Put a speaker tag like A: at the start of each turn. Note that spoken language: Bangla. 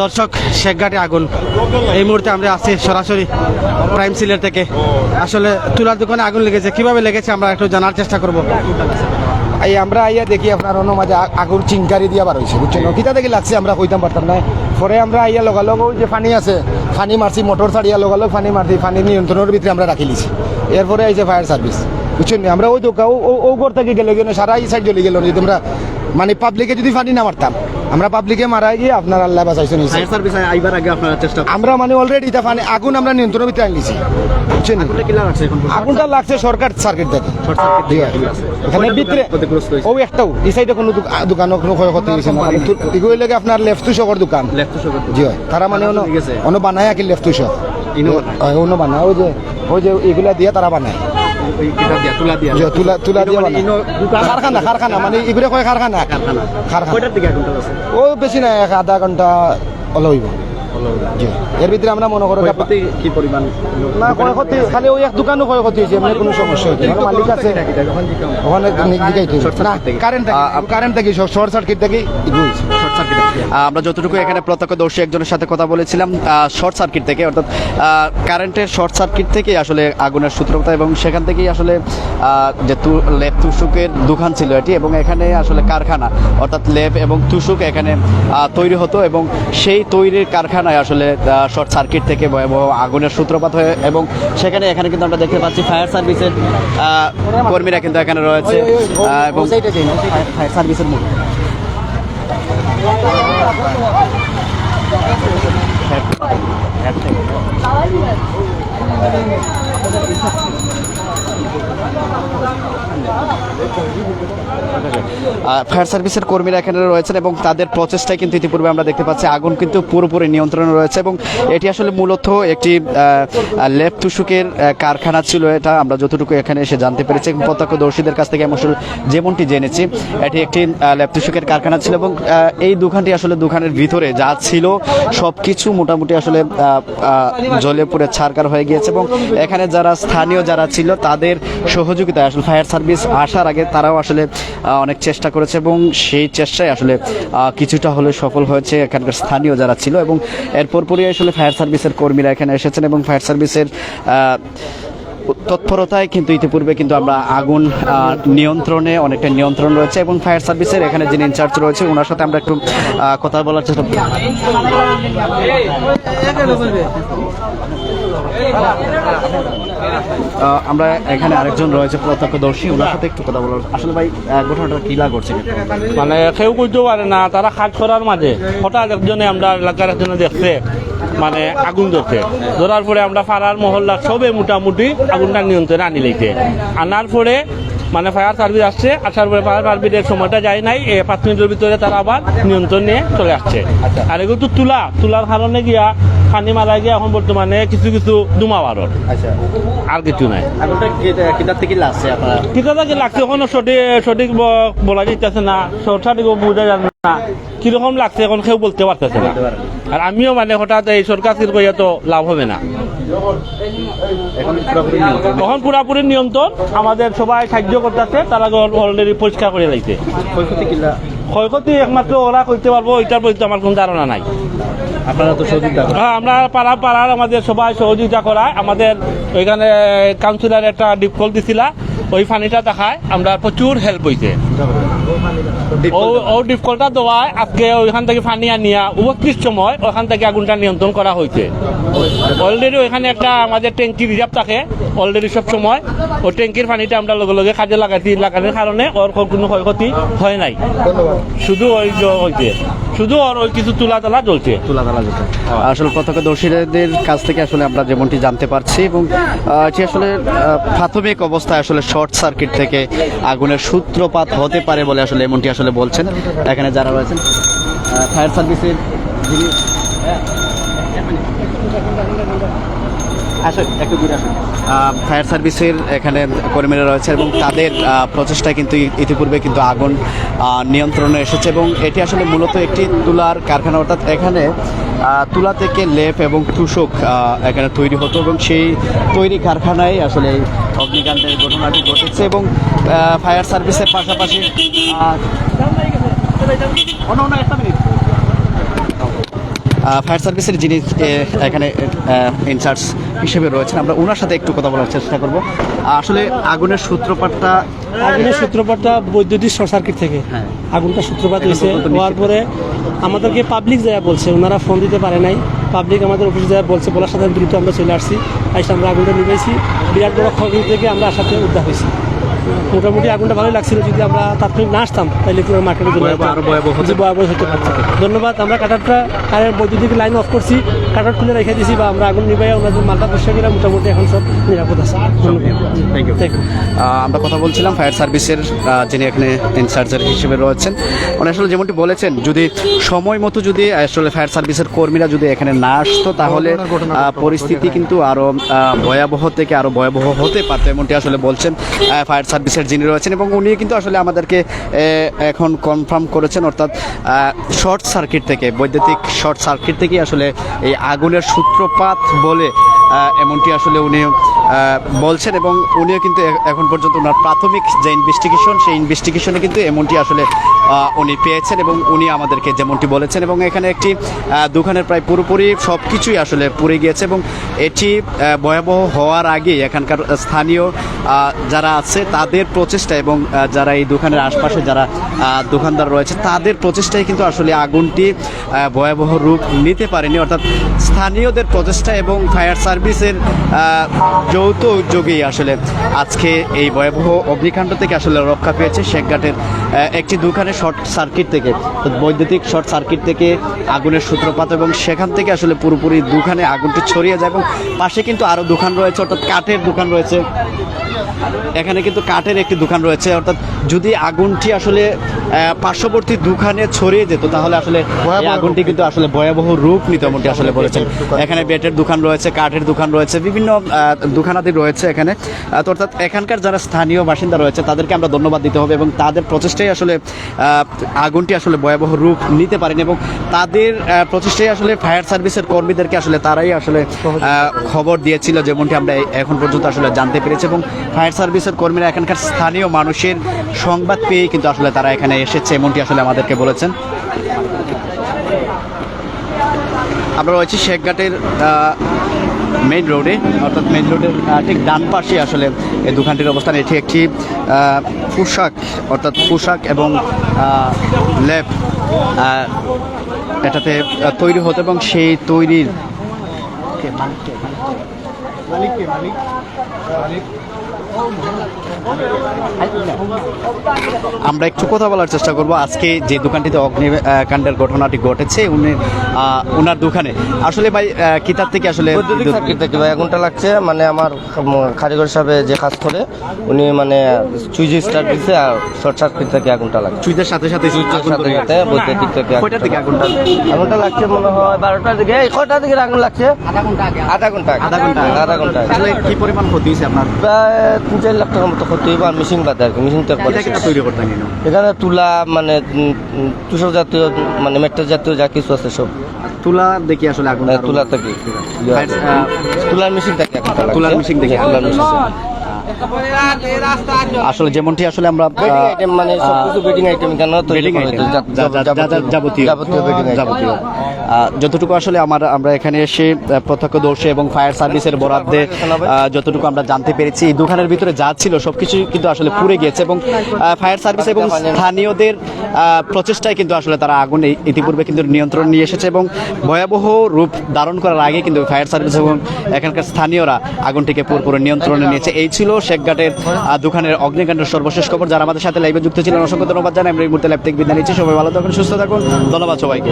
A: দর্শক, শেখঘাটে আগুন। এই মুহূর্তে আমরা আছি সরাসরি প্রাইম সিলেট থেকে। আসলে তুলার দোকানে আগুন লেগেছে, কিভাবে লেগেছে আমরা একটু জানার চেষ্টা করব।
B: এই আমরা আইয়া দেখি আপনার অন্য মাঝে আগুন চিংকারি দিয়া বার হয়েছে, বুঝছেন? কিতা দেখি লাগছে আমরা কইতাম পারতাম না। পরে আমরা আইয়া লগালগ ওই যে পানি আছে, পানি মারছি, মোটর ছাড়িয়া লগালগ পানি মারছি, পানি নিয়ন্ত্রণের ভিতরে আমরা রাখি লিছি। এরপরে আইছে ফায়ার সার্ভিস, বুঝছেন? আমরা ওই দোকান ও ঘর থেকে গেলে কেন সারা এই সাইড জ্বলে গেল। যদি আমরা মানে পাবলিকে যদি পানি না মারতাম, আমরা পাবলিকে মারাই গিয়ে আপনার আল্লাহ বাঁচাইছেন।
A: ফায়ার সার্ভিস আইবার আগে আপনারা চেষ্টা
B: আমরা মানে অলরেডি তা পানি আগুন আমরা নিয়ন্ত্রণের ভিতরে আনলিছি, বুঝছেন? আগুনটা লাগছে শর্ট সার্কিট থেকে। এখানে ভিতরে ও একটাও এই সাইডে কোনো দোকানও কোনো ক্ষয়ক্ষতি হয়েছে না। এগুলো লাগে আপনার লেফট শকের দোকান, জি হয়। তারা মানে অন্য বানায় আর কি লেফট শক অন্য বানায়, ওই যে এগুলা দিয়ে তারা বানায়, তুলা দিয়ে বানায়। কারখানা মানে এগুলো কয় কারখানা। ও বেশি না, আধা ঘন্টা হলো হইব। এর ভিতরে আমরা মনে করো
A: কি পরিমাণ
B: না ক্ষয়ক্ষতি, খালি ওই এক দোকানও ক্ষয়ক্ষতি হয়েছে, এমনি কোনো সমস্যা হয়েছে না। মালিক আছে ওখানে কারেন্ট থেকে শর্ট সার্কিট থেকে
C: আমরা যতটুকু এখানে প্রত্যক্ষদর্শী একজনের সাথে কথা বলেছিলাম, শর্ট সার্কিট থেকে, অর্থাৎ কারেন্টের শর্ট সার্কিট থেকে আসলে আগুনের সূত্রপাত, এবং সেখান থেকেই আসলে যে লেপ তুষুকের দোকান ছিল এটি, এবং এখানে আসলে কারখানা, অর্থাৎ লেপ এবং তুষুক এখানে তৈরি হতো, এবং সেই তৈরির কারখানায় আসলে শর্ট সার্কিট থেকে আগুনের সূত্রপাত হয়ে, এবং এখানে কিন্তু আমরা দেখতে পাচ্ছি ফায়ার সার্ভিসের কর্মীরা কিন্তু এখানে রয়েছে, এবং ফায়ার সার্ভিসের ফায়ার সার্ভিসের কর্মীরা এখানে রয়েছেন, এবং তাদের প্রচেষ্টায় কিন্তু ইতিপূর্বে আমরা দেখতে পাচ্ছি আগুন কিন্তু পুরোপুরি নিয়ন্ত্রণে রয়েছে, এবং এটি আসলে মূলত একটি লেপ তুষুকের কারখানা ছিল। এটা আমরা যতটুকু এখানে এসে জানতে পেরেছি, এবং প্রত্যক্ষদর্শীদের কাছ থেকে আমি আসলে যেমনটি জেনেছি, এটি একটি লেপ তুষুকের কারখানা ছিল, এবং এই দোকানটি আসলে দোকানের ভিতরে যা ছিল সব কিছু মোটামুটি আসলে জ্বলে পুড়ে ছারকার হয়ে গিয়েছে, এবং এখানে যারা স্থানীয় যারা ছিল তাদের সহযোগিতায় আসলে ফায়ার সার্ভিস আসার আগে তারাও আসলে অনেক চেষ্টা করেছে, এবং সেই চেষ্টায় আসলে কিছুটা হলে সফল হয়েছে এখানকার স্থানীয় যারা ছিল, এবং এরপর পরই আসলে ফায়ার সার্ভিসের কর্মীরা এখানে এসেছেন, এবং ফায়ার সার্ভিসের তৎপরতায় কিন্তু ইতিপূর্বে কিন্তু আমরা আগুন নিয়ন্ত্রণে অনেকটা নিয়ন্ত্রণ রয়েছে, এবং ফায়ার সার্ভিসের এখানে যিনি ইনচার্জ রয়েছে ওনার সাথে আমরা একটু কথা বলার চেষ্টা করি। আমরা এখানে আরেকজন রয়েছে প্রত্যক্ষদর্শী, ওনার সাথে একটু কথা বলার। আসলে ভাই ঘটনাটা কি করছে?
D: মানে কেউ বুঝতে পারে না, তারা কাজ করার মাঝে হঠাৎ একজনে আমরা এলাকার একজনে দেখছে মানে আগুন ধরছে, ধরার পরে আমরা পাড়ার মহল্লার সবে মোটামুটি আগুনটা নিয়ন্ত্রণে আনি লেগেছে। আনার পরে মানে ফায়ার সার্ভিস আসছে, আসার পরে ফায়ার সার্ভিসের সময়টা যায় নাই, 5 মিনিটের ভিতরে তারা আবার নিয়ন্ত্রণ নিয়ে চলে আসছে। আর এগুলো তো তুলার কারণে গিয়া পানি মারা গিয়া এখন বর্তমানে কিছু দুমা বারোর, আর কিছু নাই।
C: কিতা থেকে লাগছে
D: এখন সঠিক বলা যাইতেছে না, সঠিক বোঝা যাবে না কিরকম লাগছে, এখন কেউ বলতে পারতেছে না। আর আমিও মানে হঠাৎ এই সরকার কইয়া তো লাভ হবে না, এখন পুরাপুরি নিয়ন্ত্রণ। আমাদের সবাই সাহায্য করতেছে, তারা অলরেডি পরিষ্কার করে লাইছে। ক্ষয়ক্ষতি একমাত্র ওরা করতে পারবো, এটার প্রতি আমার কোনো ধারণা নাই।
C: আপনারা তো সহযোগিতা,
D: হ্যাঁ, আমরা পাড়ার আমাদের সবাই সহযোগিতা করায়। আমাদের ওইখানে কাউন্সিলর একটা ডিপ কল দিছিলা, ওই পানিটা দেখায় আমরা প্রচুর হেল্প হয়েছে। ও ডিপ কলটা দেওয়ায় আজকে ওইখান থেকে পানি আনিয়া 32 সময় ওখান থেকে আগুনটা নিয়ন্ত্রণ করা হয়েছে। অলরেডি ওইখানে একটা আমাদের ট্যাঙ্কি রিজার্ভ থাকে অলরেডি সব সময়, ওই ট্যাঙ্কির পানিটা আমরা লগে লগে কাজে লাগানোর কারণে ওর কোনো ক্ষয়ক্ষতি হয় নাই। শুধু ওই হয়েছে, শুধু ওই কিছু তুলা জ্বলছে।
C: আসলে প্রত্যক্ষদর্শীদের কাছ থেকে আসলে আমরা যেমনটি জানতে পারছি, এবং এটি আসলে প্রাথমিক অবস্থায় আসলে শর্ট সার্কিট থেকে আগুনের সূত্রপাত হতে পারে বলে আসলে এমনটি আসলে বলছেন এখানে যারা রয়েছেন ফায়ার সার্ভিসের যিনি। ফায়ার সার্ভিসের এখানে কর্মীরা রয়েছে, এবং তাদের প্রচেষ্টায় কিন্তু ইতিপূর্বে কিন্তু আগুন নিয়ন্ত্রণে এসেছে, এবং এটি আসলে মূলত একটি তুলার কারখানা, অর্থাৎ এখানে তুলা থেকে লেপ এবং তুষক এখানে তৈরি হতো, এবং সেই তৈরি কারখানায় আসলে অগ্নিকাণ্ডের ঘটনাটি ঘটেছে, এবং ফায়ার সার্ভিসের পাশাপাশি ফায়ার সার্ভিসের যিনি এখানে ইনচার্জ হিসেবে রয়েছেন, আমরা ওনার সাথে একটু কথা বলার চেষ্টা করব। আসলে আগুনের সূত্রপাতটা
E: আগুনের সূত্রপাতটা বৈদ্যুতিক শর্ট সার্কিট থেকে
C: হ্যাঁ।
E: আগুনটা সূত্রপাত
C: এখন
E: হয়েছে।
C: পর্যন্ত
E: হওয়ার
C: নিশ্চিত।
E: পরে আমাদেরকে পাবলিক যায় বলছে, ওনারা ফোন দিতে পারে নাই। পাবলিক আমাদের অফিসে যায় বলছে, বলার সাথে দ্রুত আমরা চলে আসছি। আইসা আমরা আগুনটা নিভেছি। বিরাট বড় খবর থেকে আমরা আসাতে উদ্ধার হয়েছি। মোটামুটি আগুনটা ভালোই লাগছিল। যদি আমরা তাৎক্ষণিক না আসতাম তাহলে পুরো মার্কেটে
C: আরো ভয়াবহ হতো।
E: ভয়াবহ হতে পারত। ধন্যবাদ। আমরা কাটারটা কারের বৈদ্যুতিক লাইন অফ করছি, কাটার খুলে রেখে দিয়েছি বা আমরা আগুন নিভাই ওনাদের মালটা পরিষ্কার করে মোটামুটি এখন সব নিরাপদ আছে।
C: Thank you. আমরা কথা বলছিলাম ফায়ার সার্ভিসের যিনি এখানে ইনচার্জের হিসেবে রয়েছেন, উনি আসলে যেমনটি বলেছেন, যদি সময় মতো যদি আসলে ফায়ার সার্ভিসের কর্মীরা যদি এখানে না আসতো তাহলে পরিস্থিতি কিন্তু আরও ভয়াবহ থেকে আরও ভয়াবহ হতে পারতো, এমনটি আসলে বলছেন ফায়ার সার্ভিসের যিনি রয়েছেন। এবং উনি কিন্তু আসলে আমাদেরকে এখন কনফার্ম করেছেন, অর্থাৎ শর্ট সার্কিট থেকে, বৈদ্যুতিক শর্ট সার্কিট থেকেই আসলে এই আগুনের সূত্রপাত বলে এমনটি আসলে উনি বলছেন। এবং উনিও কিন্তু এখন পর্যন্ত ওনার প্রাথমিক যে ইনভেস্টিগেশন, সেই ইনভেস্টিগেশনে কিন্তু এমনটি আসলে উনি পেয়েছেন এবং উনি আমাদেরকে যেমনটি বলেছেন। এবং এখানে একটি দোকানের প্রায় পুরোপুরি সব কিছুই আসলে পুড়ে গিয়েছে এবং এটি ভয়াবহ হওয়ার আগে এখানকার স্থানীয় যারা আছে তাদের প্রচেষ্টা এবং যারা এই দোকানের আশপাশে যারা দোকানদার রয়েছে তাদের প্রচেষ্টায় কিন্তু আসলে আগুনটি ভয়াবহ রূপ নিতে পারেনি, অর্থাৎ স্থানীয়দের প্রচেষ্টা এবং ফায়ার সার্ভিসের যৌথ উদ্যোগেই আসলে আজকে এই ভয়াবহ অগ্নিকাণ্ড থেকে আসলে রক্ষা পেয়েছে শেখঘাটের একটি দোকানে শর্ট সার্কিট থেকে, বৈদ্যুতিক শর্ট সার্কিট থেকে আগুনের সূত্রপাত এবং সেখান থেকে আসলে পুরোপুরি দোকানে আগুনটি ছড়িয়ে যায়। এবং পাশে কিন্তু আরও দোকান রয়েছে, অর্থাৎ কাঠের দোকান রয়েছে, এখানে কিন্তু কাঠের একটি দোকান রয়েছে। অর্থাৎ যদি আগুনটি আসলে পার্শ্ববর্তী দোকানে ছড়িয়ে যেত তাহলে আসলে এই আগুনটি কিন্তু আসলে ভয়াবহ রূপ নিত, এমনটি আসলে বলেছেন। এখানে বেটের দোকান রয়েছে, কাঠের দোকান রয়েছে, বিভিন্ন দোকানাদি রয়েছে এখানে। তো অর্থাৎ এখানকার যারা স্থানীয় বাসিন্দা রয়েছে তাদেরকে আমরা ধন্যবাদ দিতে হবে এবং তাদের প্রচেষ্টায় আসলে আগুনটি আসলে ভয়াবহ রূপ নিতে পারেন এবং তাদের প্রচেষ্টায় আসলে ফায়ার সার্ভিসের কর্মীদেরকে আসলে তারাই আসলে খবর দিয়েছিল, যেমনটি আমরা এখন পর্যন্ত আসলে জানতে পেরেছি। এবং ফায়ার সার্ভিসের কর্মীরা এখানকার স্থানীয় মানুষের সংবাদ পেয়ে কিন্তু আসলে তারা এখানে এসেছে, এমনটি আসলে আমাদেরকে বলেছেন। আমরা রয়েছি শেখঘাটের মেইন রোডে, অর্থাৎ মেইন রোডের ঠিক ডান পাশে আসলে এই দোকানটির অবস্থান। এটি একটি পোশাক, অর্থাৎ পোশাক এবং ল্যাব এটাতে তৈরি হতো এবং সেই তৈরির আমরা একটু কথা বলার চেষ্টা করব। আজকে যে দোকানটিতে অগ্নিকাণ্ডের ঘটনাটি ঘটেছে ওনার দোকানে আসলে ভাই কিতাব থেকে আসলে
F: বৈদ্যুতিক সার্কিট থেকে ভাই আগুনটা লাগছে। মানে আমার কারিগর সাহেব যে কাজ করে উনি মানে সুইচ স্টার্ট দিচ্ছে আর শর্ট সার্কিট থেকে আগুনটা লাগছে।
C: সুইচের সাথে সাথে
F: বৈদ্যুতিক থেকে
C: কয়টার দিকে
F: আগুনটা লাগছে মনে হয় 12টার দিকে। এই কয়টার দিকে আগুন লাগছে? আধা ঘন্টা
C: আসলে কি পরিমাণ ক্ষতি হয়েছে আপনার?
F: প্রায় 3-4 লাখ টাকার মতো ক্ষতি হইব। আর মেশিন বাদে আর কি, মেশিন
C: তৈরি করতেন
F: এখানে তুলা মানে তুষার জাতীয় মানে মেটার জাতীয় যা কিছু আছে সব
C: তুলা দেখি আসলে আগুন
F: তুলা থেকে তুলার মেশিন থেকে
C: তুলার মেশিন থেকে আসলে যেমনটি আসলে আমরা
F: মানে সবকিছু বেডিং আইটেম কেন যাবতীয়
C: যতটুকু আসলে আমরা এখানে এসে প্রত্যক্ষদর্শী এবং ফায়ার সার্ভিসের বরাদ্দে যতটুকু আমরা জানতে পেরেছি এই দোকানের ভিতরে যা ছিল সবকিছু কিন্তু আসলে পুড়ে গিয়েছে এবং ফায়ার সার্ভিস এবং স্থানীয়দের প্রচেষ্টায় কিন্তু আসলে তারা আগুন ইতিপূর্বে কিন্তু নিয়ন্ত্রণ নিয়ে এসেছে এবং ভয়াবহ রূপ ধারণ করার আগে কিন্তু ফায়ার সার্ভিস এবং এখানকার স্থানীয়রা আগুনটিকে পুরোপুরি নিয়ন্ত্রণে নিয়েছে। এই ছিল শেখঘাটের দোকানের অগ্নিকাণ্ডের সর্বশেষ খবর। যারা আমাদের সাথে লাইভে যুক্ত ছিলেন অসংখ্য ধন্যবাদ জানাই। আমরা এই মুহূর্তে লাইভ থেকে বিদায় নিচ্ছি। সবাই ভালো থাকুন, সুস্থ থাকুন। ধন্যবাদ সবাইকে।